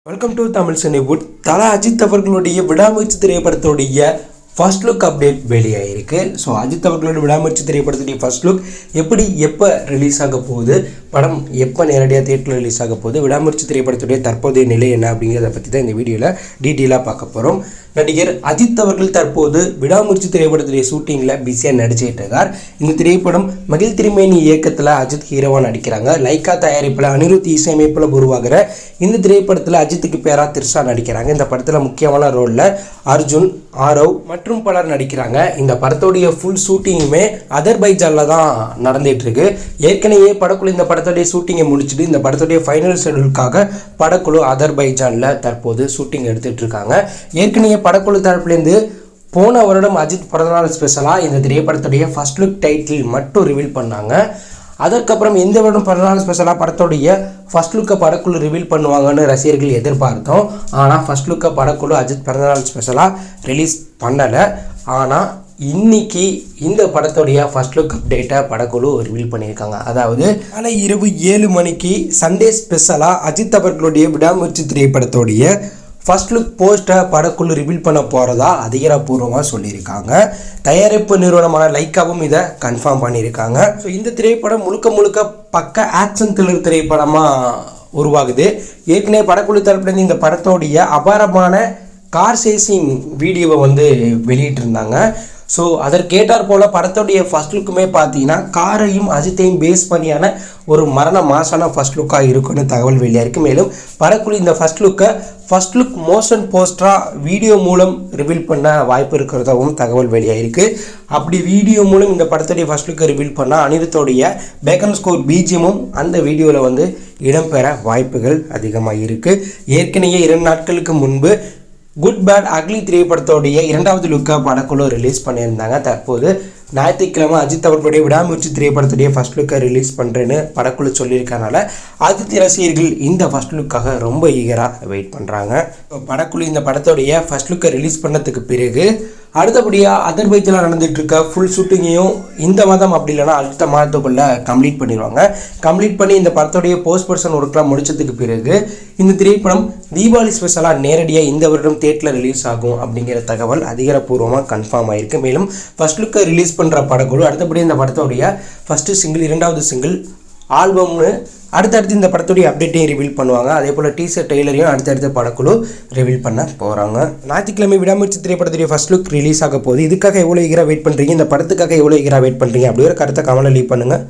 Welcome to Tamil Cinewood. தல அஜித் அவர்களுடைய விடாமுயற்சி திரைப்படத்துடைய ஃபர்ஸ்ட் லுக் அப்டேட் வெளியாகிருக்கு. ஸோ அஜித் அவர்களுடைய விடாமுயற்சி திரைப்படத்துடைய ஃபர்ஸ்ட் லுக் எப்போ ரிலீஸ் ஆக போகுது, படம் எப்போ நேரடியாக தியேட்டரில் ரிலீஸ் ஆக போகுது, விடாமுயற்சி திரைப்படத்துடைய தற்போதைய நிலை என்ன அப்படிங்கிறத பற்றி தான் இந்த வீடியோவில் டீட்டெயிலாக பார்க்க போகிறோம். நடிகர் அஜித் அவர்கள் தற்போது விடாமுயற்சி திரைப்படத்துடைய ஷூட்டிங்கில் பிஸியாக நடிச்சுட்டு இருக்கார். இந்த திரைப்படம் மகிழ் திருமேனி இயக்கத்தில் அஜித் ஹீரோவாக நடிக்கிறாங்க. லைக்கா தயாரிப்பில் அனிருத் இசையமைப்பில் உருவாகிற இந்த திரைப்படத்தில் அஜித்துக்கு பேரா திரிஷா நடிக்கிறாங்க. இந்த படத்தில் முக்கியமான ரோலில் அர்ஜுன், ஆரவ் மற்றும் பலர் நடிக்கிறாங்க. இந்த படத்துடைய ஃபுல் ஷூட்டிங்குமே அதர்பைஜானில் தான் நடந்துட்டு இருக்கு. ஏற்கனவே படக்குழு இந்த படத்துடைய ஷூட்டிங்கை முடிச்சுட்டு இந்த படத்துடைய ஃபைனல் ஷெடியூலுக்காக படக்குழு அதர்பைஜானில் தற்போது ஷூட்டிங் எடுத்துகிட்டு இருக்காங்க. ஏற்கனவே படக்குழு தரப்புலேருந்து போன வருடம் அஜித் பிறந்தநாள் ஸ்பெஷலாக இந்த திரைப்படத்துடைய ஃபர்ஸ்ட் லுக் டைட்டில் மட்டும் ரிவீல் பண்ணாங்க. அதற்கப்புறம் இந்த வருடம் பிறந்தநாள் ஸ்பெஷலாக படத்துடைய ஃபர்ஸ்ட் லுக்கை படக்குழு ரிவீல் பண்ணுவாங்கன்னு ரசிகர்கள் எதிர்பார்த்தோம். ஆனால் ஃபர்ஸ்ட் லுக்கை படக்குழு அஜித் பிறந்தநாள் ஸ்பெஷலாக ரிலீஸ் பண்ணலை. ஆனால் இன்னைக்கு இந்த படத்துடைய ஃபர்ஸ்ட் லுக் அப்டேட்டை படக்குழு ரிவீல் பண்ணியிருக்காங்க. அதாவது காலை இரவு 7 மணிக்கு சண்டே ஸ்பெஷலாக அஜித் அவர்களுடைய விடாமுயற்சி திரைப்படத்துடைய ஃபர்ஸ்ட் லுக் போஸ்ட்டை படக்குழு ரிவீல் பண்ண போகிறதா அதிகாரப்பூர்வமாக சொல்லியிருக்காங்க. தயாரிப்பு நிறுவனமான லைக்காவும் இதை கன்ஃபார்ம் பண்ணியிருக்காங்க. ஸோ இந்த திரைப்படம் முழுக்க பக்க ஆக்ஷன் த்ரில்லர் திரைப்படமாக உருவாகுது. ஏற்கனவே படக்குழு தரப்புலேருந்து இந்த படத்தோடைய அபாரமான கார் சேசிங் வீடியோவை வெளியிட்டிருந்தாங்க. ஸோ அதற்கேட்டார் போல் படத்துடைய ஃபர்ஸ்ட் லுக்குமே பார்த்தீங்கன்னா காரையும் அஜித்தையும் பேஸ் பண்ணியான ஒரு மரண மாசான ஃபர்ஸ்ட் லுக்காக இருக்குன்னு தகவல் வெளியாக இருக்குது. மேலும் படக்குழு இந்த ஃபர்ஸ்ட் லுக் மோஷன் போஸ்டராக வீடியோ மூலம் ரிவீல் பண்ண வாய்ப்பு இருக்கிறதாகவும் தகவல் வெளியாக இருக்குது. அப்படி வீடியோ மூலம் இந்த படத்துடைய ஃபர்ஸ்ட் லுக்கை ரிவீல் பண்ணால் அனிருத்தோடைய பேக்ரவுண்ட் ஸ்கோர் பிஜிஎம்மும் அந்த வீடியோவில் இடம்பெற வாய்ப்புகள் அதிகமாக இருக்குது. ஏற்கனவே 2 நாட்களுக்கு முன்பு குட் பேட் அக்லி திரைப்படத்தோடைய 2வது லுக்கை படக்குழு ரிலீஸ் பண்ணியிருந்தாங்க. தற்போது ஞாயிற்றுக்கிழமை அஜித் அவர்களுடைய விடாமுயற்சி திரைப்படத்துடைய ஃபர்ஸ்ட் லுக்கை ரிலீஸ் பண்ணுறேன்னு படக்குழு சொல்லியிருக்கனால அஜித் ரசிகர்கள் இந்த ஃபர்ஸ்ட் லுக்காக ரொம்ப ஈகராக வெயிட் பண்ணுறாங்க. படக்குழு இந்த படத்துடைய ஃபர்ஸ்ட் லுக்கை ரிலீஸ் பண்ணதுக்கு பிறகு அடுத்தபடியாக அதர்பைஜானில் நடந்துகிட்டு இருக்க ஃபுல் ஷூட்டிங்கையும் இந்த மாதம் அப்படி இல்லைனா அடுத்த மாதத்துக்குள்ளே கம்ப்ளீட் பண்ணிடுவாங்க. கம்ப்ளீட் பண்ணி இந்த படத்துடைய போஸ்ட் ப்ரொடக்ஷன் ஒர்க்லாம் முடிச்சதுக்கு பிறகு இந்த திரைப்படம் தீபாவளி ஸ்பெஷலாக நேரடியாக இந்த வருடம் தியேட்டரில் ரிலீஸ் ஆகும் அப்படிங்கிற தகவல் அதிகாரப்பூர்வமாக கன்ஃபார்ம் ஆகிருக்கு. மேலும் ஃபர்ஸ்ட் லுக்கை ரிலீஸ் பண்ணுற படக்குழு அடுத்தபடி இந்த படத்துடைய ஃபஸ்ட்டு சிங்கிள், 2வது சிங்கிள், ஆல்பம்னு அடுத்தடுத்து இந்த படத்துடைய அப்டேட்டையும் ரிவீல் பண்ணுவாங்க. அதே போல் டீசர் ட்ரெய்லரையும் அடுத்தடுத்த படக்குழு ரிவீல் பண்ண போகிறாங்க. ஞாயிற்றுக்கிழமை விடாமுயற்சி திரைப்படத்துடைய ஃபர்ஸ்ட் லுக் ரிலீஸ் ஆக போகுது. இதுக்காக எவ்வளோ ஈகராக வெயிட் பண்ணுறீங்க, இந்த படத்துக்காக எவ்வளோ ஈகராக வெயிட் பண்ணுறீங்க அப்படிங்கிற கருத்தை கமெண்ட்ல லீவ் பண்ணுங்கள்.